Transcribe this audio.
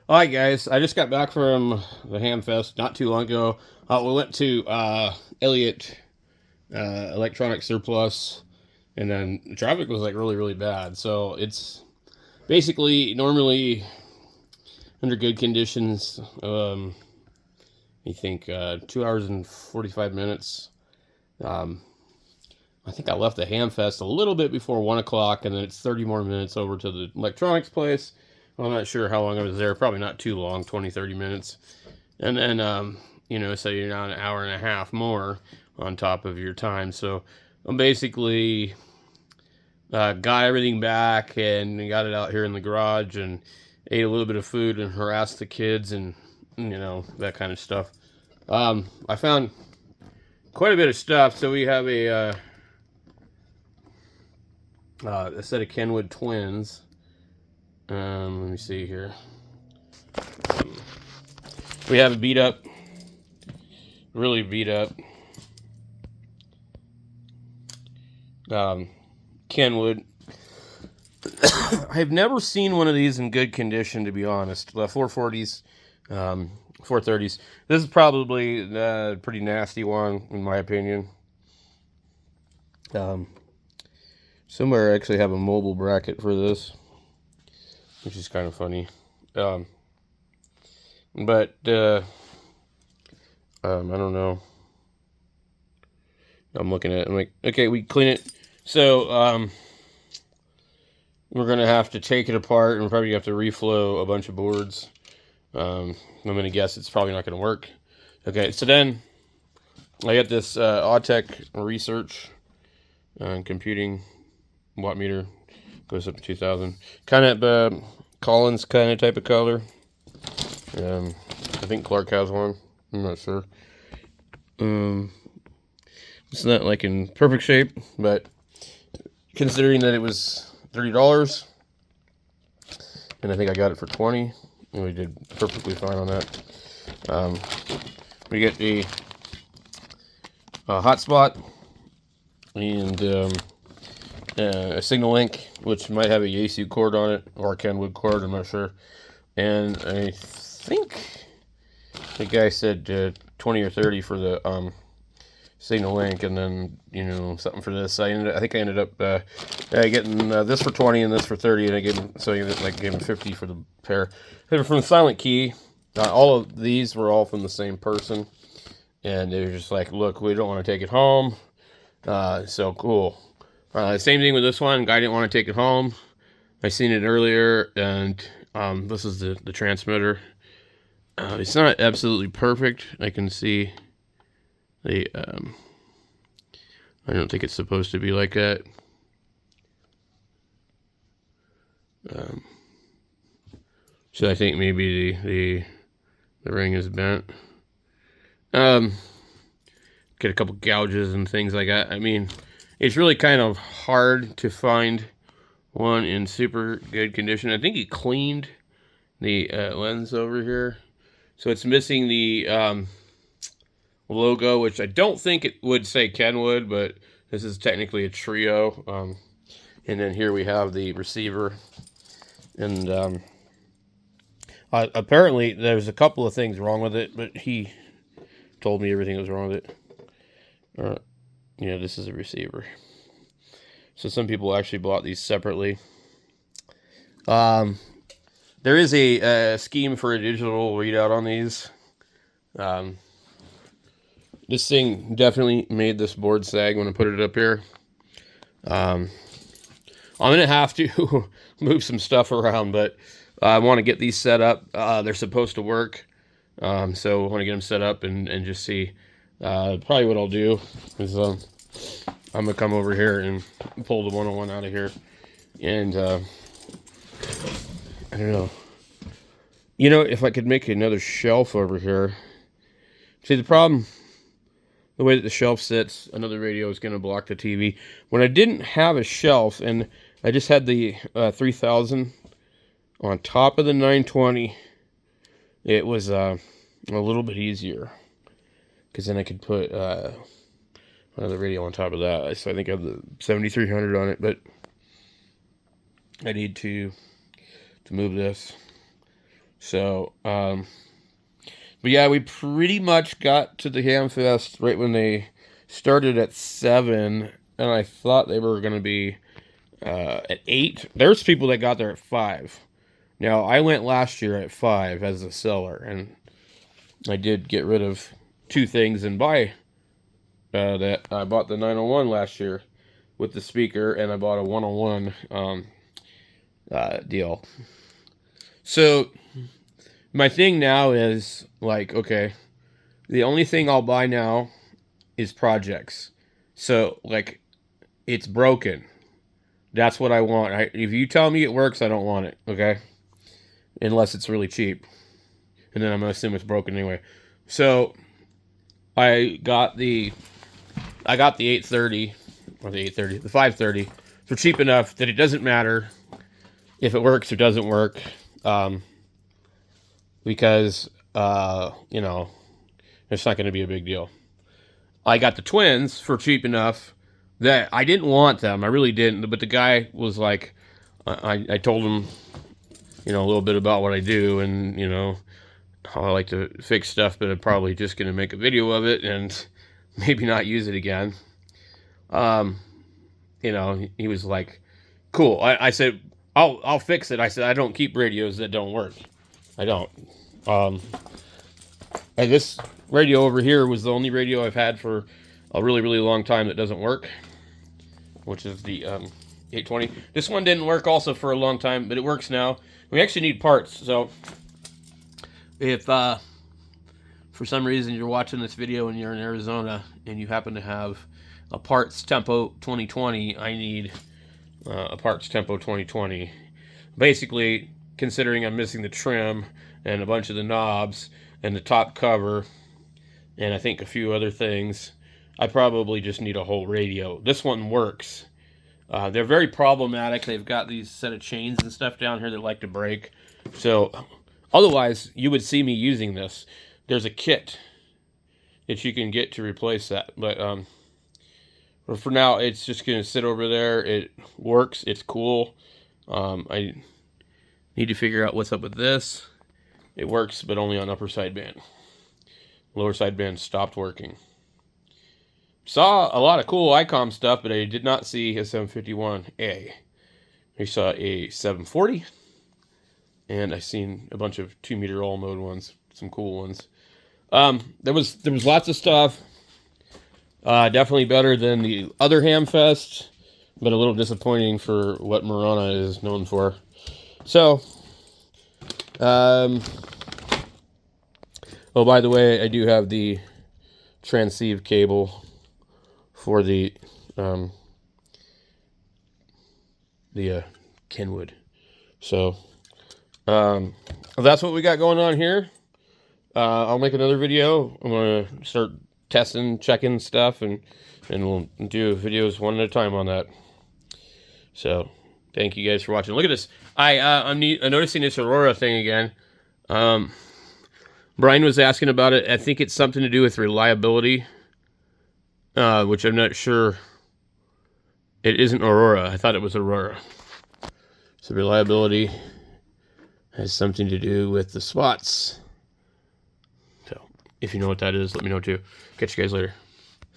Hi guys, I just got back from the Hamfest not too long ago. We went to Elliott Electronic Surplus, and then the traffic was like really bad. So it's basically normally under good conditions. I think 2 hours and 45 minutes. Um, I think I left the Hamfest a little bit before 1 o'clock, and then it's 30 more minutes over to the electronics place. Well, I'm not sure how long I was there. Probably not too long, 20, 30 minutes. And then, so you're now an hour and a half more on top of your time. So I basically got everything back and got it out here in the garage and ate a little bit of food and harassed the kids and, that kind of stuff. I found quite a bit of stuff. So we have a set of Kenwood twins. Let me see here. We have a beat up, really beat up Kenwood. I've never seen one of these in good condition, to be honest. The 440s, 430s. This is probably a pretty nasty one, in my opinion. Somewhere I actually have a mobile bracket for this, which is kind of funny. But I don't know. I'm looking at it. I'm like, okay, we clean it. So we're gonna have to take it apart and probably have to reflow a bunch of boards. I'm gonna guess it's probably not gonna work. Okay, so then I got this Autech research computing watt meter, goes up to 2,000. Kind of Collins kind of type of color. I think Clark has one. I'm not sure. It's not like in perfect shape, but considering that it was $30, and I think I got it for 20, and we did perfectly fine on that. We get a hotspot and a signal link, which might have a Yaesu cord on it or a Kenwood cord. I'm not sure. And I think the guy said 20 or 30 for the signal link, and then something for this. I think I ended up getting this for 20 and this for 30, and I gave him 50 for the pair. They're from Silent Key. All of these were all from the same person, and they were just like, look, we don't want to take it home. So cool. Same thing with this one. Guy didn't want to take it home. I seen it earlier, and this is the transmitter. It's not absolutely perfect. I can see the I don't think it's supposed to be like that. So I think maybe the ring is bent. Get a couple gouges and things like that. I mean, it's really kind of hard to find one in super good condition. I think he cleaned the lens over here, so it's missing the logo, which I don't think it would say Kenwood, but this is technically a trio. And then here we have the receiver, and apparently there's a couple of things wrong with it, but he told me everything was wrong with it. This is a receiver. So some people actually bought these separately. There is a scheme for a digital readout on these. This thing definitely made this board sag when I put it up here. I'm going to have to move some stuff around, but I want to get these set up. They're supposed to work. So I want to get them set up and just see. Probably what I'll do is I'm going to come over here and pull the 101 out of here. And I don't know. If I could make another shelf over here. See, the problem, the way that the shelf sits, another radio is going to block the TV. When I didn't have a shelf and I just had the 3000 on top of the 920, it was a little bit easier. Because then I could put another radio on top of that. So I think I have the 7300 on it, but I need to move this. So, but yeah, we pretty much got to the Hamfest right when they started at 7, and I thought they were going to be at 8. There's people that got there at 5. Now, I went last year at 5 as a seller, and I did get rid of 2 things and buy that. I bought the 901 last year with the speaker, and I bought a 101 deal. So, my thing now is, like, okay, the only thing I'll buy now is projects. So, like, it's broken. That's what I want. If you tell me it works, I don't want it, okay? Unless it's really cheap. And then I'm going to assume it's broken anyway. So, I got the 830, or the 830, the 530, for cheap enough that it doesn't matter if it works or doesn't work. Because, you know, it's not going to be a big deal. I got the twins for cheap enough that I didn't want them. I really didn't. But the guy was like, I told him, you know, a little bit about what I do and, you know, how I like to fix stuff, but I'm probably just going to make a video of it and maybe not use it again. You know, he was like, cool. I said, I'll fix it. I said, I don't keep radios that don't work. I don't. And this radio over here was the only radio I've had for a really, really long time that doesn't work, which is the 820. This one didn't work also for a long time, but it works now. We actually need parts, so if for some reason you're watching this video and you're in Arizona and you happen to have a parts Tempo 2020, I need a parts Tempo 2020. Basically, considering I'm missing the trim and a bunch of the knobs and the top cover and I think a few other things, I probably just need a whole radio. This one works. They're very problematic. They've got these set of chains and stuff down here that like to break. So otherwise, you would see me using this. There's a kit that you can get to replace that. But for now, it's just going to sit over there. It works. It's cool. I need to figure out what's up with this. It works, but only on upper sideband. Lower sideband stopped working. Saw a lot of cool ICOM stuff, but I did not see a 751A. I saw a 740, and I seen a bunch of 2-meter all mode ones, some cool ones. There was lots of stuff. Definitely better than the other Hamfest, but a little disappointing for what Marana is known for. So, oh, by the way, I do have the transceive cable for the Kenwood. So, that's what we got going on here. I'll make another video. I'm going to start testing, checking stuff, and we'll do videos one at a time on that. So, thank you guys for watching. Look at this. I'm noticing this Aurora thing again. Brian was asking about it. I think it's something to do with reliability, which I'm not sure. It isn't Aurora. I thought it was Aurora. So reliability has something to do with the spots. So if you know what that is, let me know too. Catch you guys later.